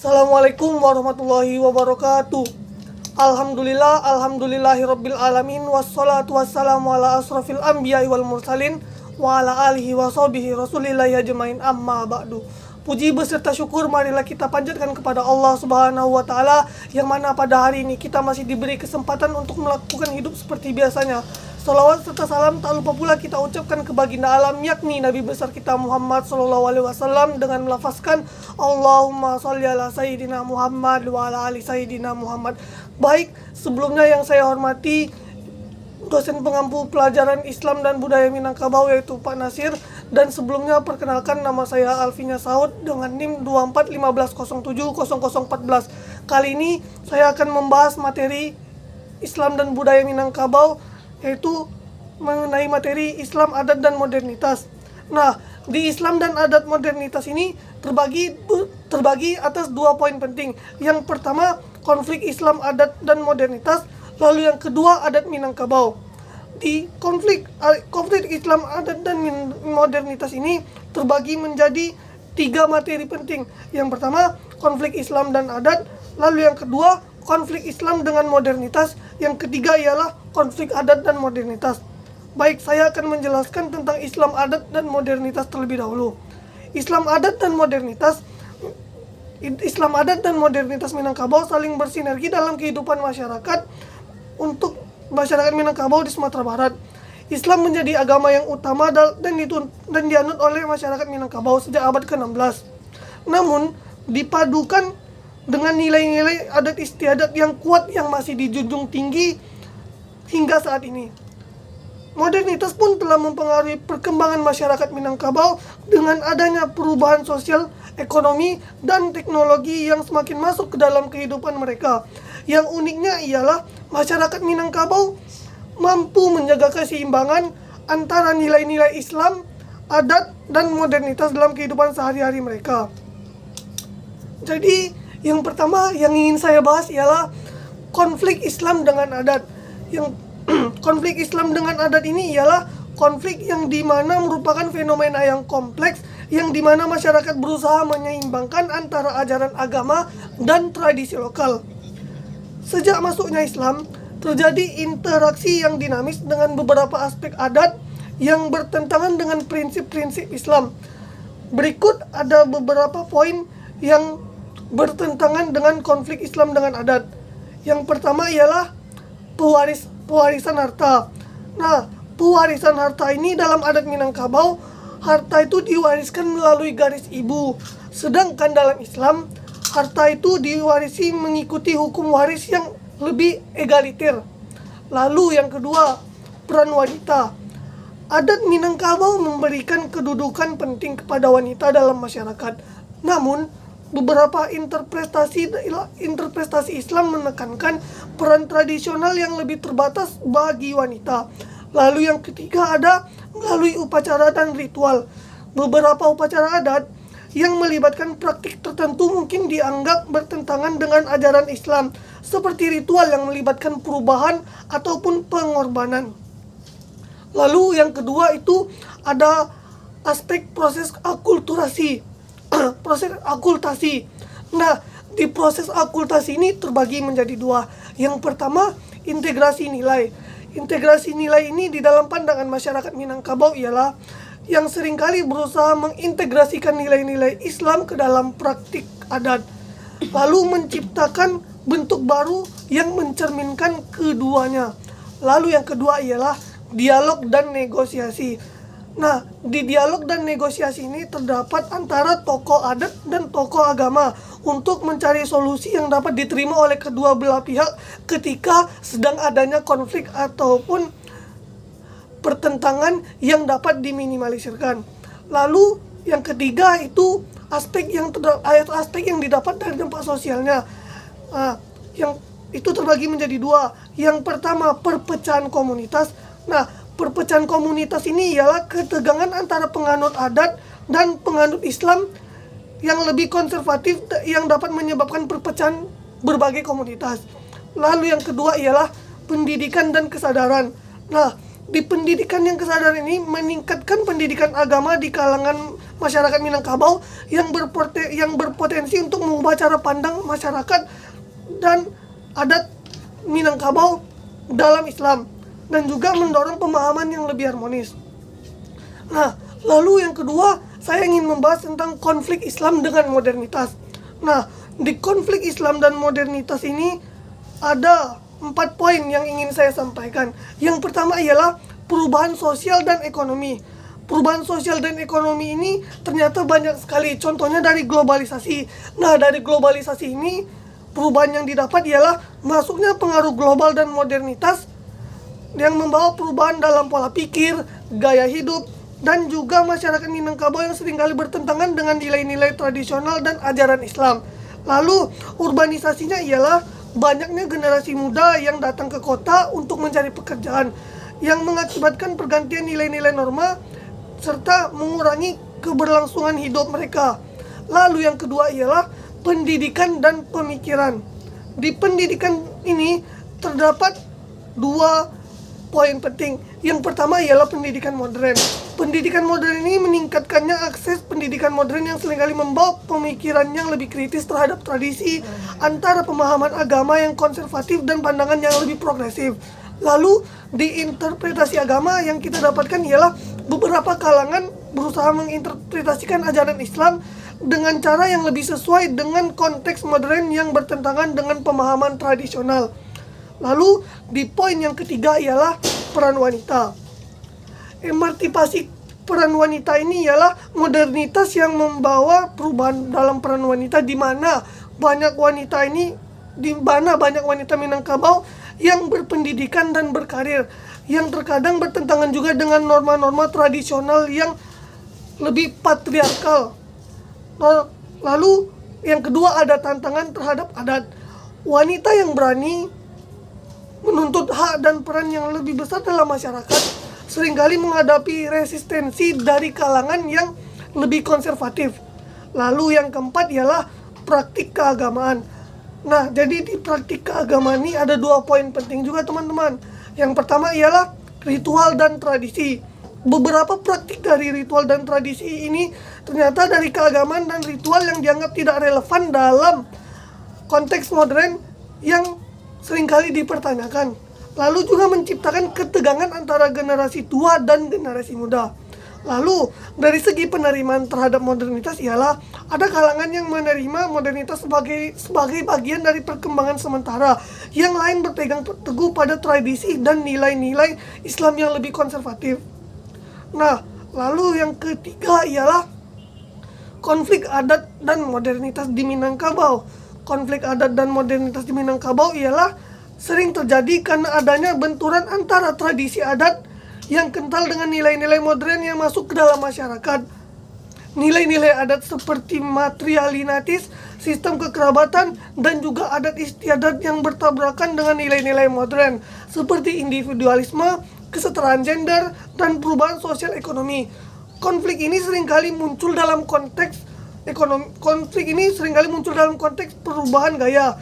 Assalamualaikum warahmatullahi wabarakatuh. Alhamdulillahirabbil alamin, wassalatu wassalamu ala asrofil anbiya'i wal mursalin wa ala alihi wa sahbihi rasulillahi ajmain, amma ba'du. Puji beserta syukur marilah kita panjatkan kepada Allah Subhanahu wa taala, yang mana pada hari ini kita masih diberi kesempatan untuk melakukan hidup seperti biasanya. Salawat serta salam tak lupa pula kita ucapkan ke baginda alam, yakni Nabi besar kita Muhammad SAW, dengan melafazkan Allahumma sholli ala Sayyidina Muhammad wa ala ali Sayyidina Muhammad. Baik, sebelumnya yang saya hormati dosen pengampu pelajaran Islam dan Budaya Minangkabau, yaitu Pak Nasir. Dan sebelumnya perkenalkan, nama saya Alfinya Saud dengan NIM 2415070014. Kali ini saya akan membahas materi Islam dan Budaya Minangkabau, yaitu mengenai materi Islam, adat, dan modernitas. Nah, di Islam dan adat modernitas ini terbagi atas dua poin penting. Yang pertama, konflik Islam, adat, dan modernitas. Lalu yang kedua, adat Minangkabau. Di konflik Islam, adat, dan modernitas ini terbagi menjadi tiga materi penting. Yang pertama, konflik Islam dan adat. Lalu yang kedua, konflik Islam dengan modernitas. Yang ketiga ialah konflik adat dan modernitas. Baik, saya akan menjelaskan tentang Islam, adat, dan modernitas terlebih dahulu. Islam, adat, dan modernitas Minangkabau saling bersinergi dalam kehidupan masyarakat untuk masyarakat Minangkabau di Sumatera Barat. Islam menjadi agama yang utama dan dianut oleh masyarakat Minangkabau sejak abad ke-16. Namun, dipadukan dengan nilai-nilai adat istiadat yang kuat yang masih dijunjung tinggi hingga saat ini. Modernitas pun telah mempengaruhi perkembangan masyarakat Minangkabau dengan adanya perubahan sosial, ekonomi, dan teknologi yang semakin masuk ke dalam kehidupan mereka. Yang uniknya ialah masyarakat Minangkabau mampu menjaga keseimbangan antara nilai-nilai Islam, adat, dan modernitas dalam kehidupan sehari-hari mereka. Jadi, yang pertama yang ingin saya bahas ialah konflik Islam dengan adat. Konflik Islam dengan adat ini ialah konflik yang dimana merupakan fenomena yang kompleks, yang dimana masyarakat berusaha menyeimbangkan antara ajaran agama dan tradisi lokal. Sejak masuknya Islam, terjadi interaksi yang dinamis dengan beberapa aspek adat yang bertentangan dengan prinsip-prinsip Islam. Berikut ada beberapa poin yang bertentangan dengan konflik Islam dengan adat. Yang pertama ialah pewarisan harta. Nah, pewarisan harta ini dalam adat Minangkabau, harta itu diwariskan melalui garis ibu. Sedangkan dalam Islam, harta itu diwarisi mengikuti hukum waris yang lebih egaliter. Lalu yang kedua, peran wanita. Adat Minangkabau memberikan kedudukan penting kepada wanita dalam masyarakat. Namun, beberapa interpretasi Islam menekankan peran tradisional yang lebih terbatas bagi wanita. Lalu yang ketiga ada melalui upacara dan ritual. Beberapa upacara adat yang melibatkan praktik tertentu mungkin dianggap bertentangan dengan ajaran Islam, seperti ritual yang melibatkan perubahan ataupun pengorbanan. Lalu yang kedua itu ada aspek proses akulturasi. Nah, di proses akultasi ini terbagi menjadi dua. Yang pertama, integrasi nilai. Integrasi nilai ini di dalam pandangan masyarakat Minangkabau ialah yang seringkali berusaha mengintegrasikan nilai-nilai Islam ke dalam praktik adat, lalu menciptakan bentuk baru yang mencerminkan keduanya. Lalu yang kedua ialah dialog dan negosiasi. Nah, di dialog dan negosiasi ini terdapat antara tokoh adat dan tokoh agama untuk mencari solusi yang dapat diterima oleh kedua belah pihak ketika sedang adanya konflik ataupun pertentangan yang dapat diminimalisirkan. Lalu yang ketiga itu aspek yang didapat dari dampak sosialnya. Yang itu terbagi menjadi dua. Yang pertama, perpecahan komunitas. Nah, perpecahan komunitas ini ialah ketegangan antara penganut adat dan penganut Islam yang lebih konservatif yang dapat menyebabkan perpecahan berbagai komunitas. Lalu yang kedua ialah pendidikan dan kesadaran. Nah, di pendidikan yang kesadaran ini meningkatkan pendidikan agama di kalangan masyarakat Minangkabau yang berpotensi untuk mengubah cara pandang masyarakat dan adat Minangkabau dalam Islam, dan juga mendorong pemahaman yang lebih harmonis. Nah, lalu yang kedua, saya ingin membahas tentang konflik Islam dengan modernitas. Nah, di konflik Islam dan modernitas ini ada 4 poin yang ingin saya sampaikan. Yang pertama ialah perubahan sosial dan ekonomi. Perubahan sosial dan ekonomi ini ternyata banyak sekali, contohnya dari globalisasi. Nah, dari globalisasi ini, perubahan yang didapat ialah masuknya pengaruh global dan modernitas yang membawa perubahan dalam pola pikir, gaya hidup, dan juga masyarakat Minangkabau yang seringkali bertentangan dengan nilai-nilai tradisional dan ajaran Islam. Lalu, urbanisasinya ialah banyaknya generasi muda yang datang ke kota untuk mencari pekerjaan, yang mengakibatkan pergantian nilai-nilai norma serta mengurangi keberlangsungan hidup mereka. Lalu yang kedua ialah pendidikan dan pemikiran. Di pendidikan ini terdapat 2 poin penting. Yang pertama ialah pendidikan modern. Pendidikan modern ini meningkatkannya akses pendidikan modern yang seringkali membawa pemikiran yang lebih kritis terhadap tradisi, antara pemahaman agama yang konservatif dan pandangan yang lebih progresif. Lalu di interpretasi agama yang kita dapatkan ialah beberapa kalangan berusaha menginterpretasikan ajaran Islam dengan cara yang lebih sesuai dengan konteks modern yang bertentangan dengan pemahaman tradisional. Lalu di poin yang ketiga ialah peran wanita. Emansipasi peran wanita ini ialah modernitas yang membawa perubahan dalam peran wanita, di mana banyak wanita Minangkabau yang berpendidikan dan berkarir, yang terkadang bertentangan juga dengan norma-norma tradisional yang lebih patriarkal. Lalu yang kedua ada tantangan terhadap adat. Wanita yang berani menuntut hak dan peran yang lebih besar dalam masyarakat seringkali menghadapi resistensi dari kalangan yang lebih konservatif. Lalu yang keempat ialah praktik keagamaan. Nah, jadi di praktik keagamaan ini ada 2 poin penting juga, teman-teman. Yang pertama ialah ritual dan tradisi. Beberapa praktik dari ritual dan tradisi ini ternyata dari keagamaan dan ritual yang dianggap tidak relevan dalam konteks modern yang seringkali dipertanyakan. Lalu juga menciptakan ketegangan antara generasi tua dan generasi muda. Lalu dari segi penerimaan terhadap modernitas ialah ada kalangan yang menerima modernitas sebagai bagian dari perkembangan sementara, yang lain berpegang teguh pada tradisi dan nilai-nilai Islam yang lebih konservatif. Nah, lalu yang ketiga ialah konflik adat dan modernitas di Minangkabau. Konflik adat dan modernitas di Minangkabau ialah sering terjadi karena adanya benturan antara tradisi adat yang kental dengan nilai-nilai modern yang masuk ke dalam masyarakat. Nilai-nilai adat seperti matrialitatis, sistem kekerabatan, dan juga adat istiadat yang bertabrakan dengan nilai-nilai modern seperti individualisme, kesetaraan gender, dan perubahan sosial ekonomi. Konflik ini seringkali muncul dalam konteks perubahan gaya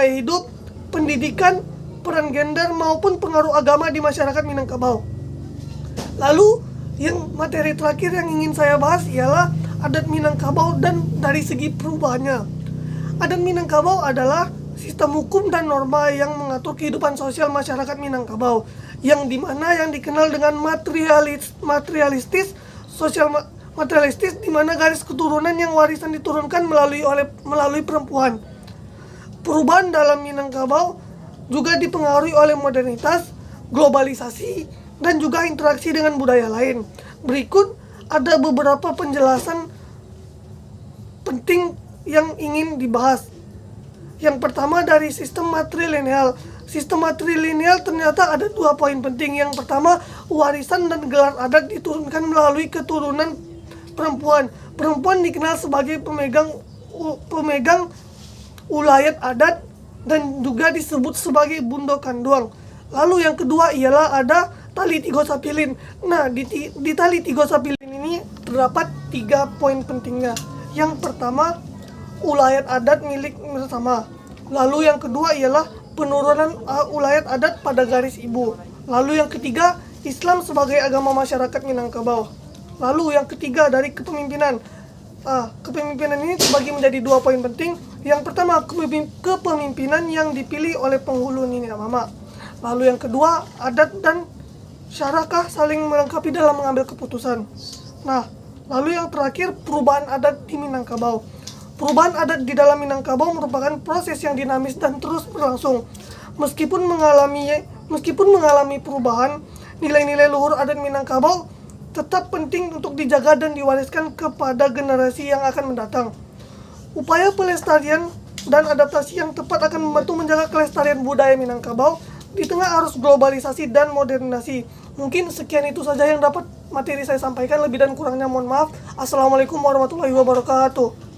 hidup, pendidikan, peran gender, maupun pengaruh agama di masyarakat Minangkabau. Lalu yang materi terakhir yang ingin saya bahas ialah adat Minangkabau dan dari segi perubahannya. Adat Minangkabau adalah sistem hukum dan norma yang mengatur kehidupan sosial masyarakat Minangkabau, yang dikenal dengan materialistis, di mana garis keturunan yang warisan diturunkan melalui perempuan. Perubahan dalam Minangkabau juga dipengaruhi oleh modernitas, globalisasi, dan juga interaksi dengan budaya lain. Berikut ada beberapa penjelasan penting yang ingin dibahas. Yang pertama dari sistem matrilineal. Sistem matrilineal ternyata ada 2 poin penting. Yang pertama, warisan dan gelar adat diturunkan melalui keturunan perempuan. Perempuan dikenal sebagai pemegang ulayat adat dan juga disebut sebagai bundo kanduang. Lalu yang kedua ialah ada tali tigo sapilin. Nah, di tali tigo sapilin ini terdapat 3 poin pentingnya. Yang pertama, ulayat adat milik bersama. Lalu yang kedua ialah penurunan ulayat adat pada garis ibu. Lalu yang ketiga, Islam sebagai agama masyarakat Minangkabau. Lalu yang ketiga dari kepemimpinan. Kepemimpinan ini terbagi menjadi 2 poin penting. Yang pertama, kepemimpinan yang dipilih oleh penghulu Nini dan Mama. Lalu yang kedua, adat dan syarakah saling melengkapi dalam mengambil keputusan. Nah, lalu yang terakhir, perubahan adat di Minangkabau. Perubahan adat di dalam Minangkabau merupakan proses yang dinamis dan terus berlangsung. Meskipun mengalami perubahan, nilai-nilai luhur adat Minangkabau tetap penting untuk dijaga dan diwariskan kepada generasi yang akan mendatang. Upaya pelestarian dan adaptasi yang tepat akan membantu menjaga kelestarian budaya Minangkabau di tengah arus globalisasi dan modernisasi. Mungkin sekian itu saja yang dapat materi saya sampaikan. Lebih dan kurangnya mohon maaf. Assalamualaikum warahmatullahi wabarakatuh.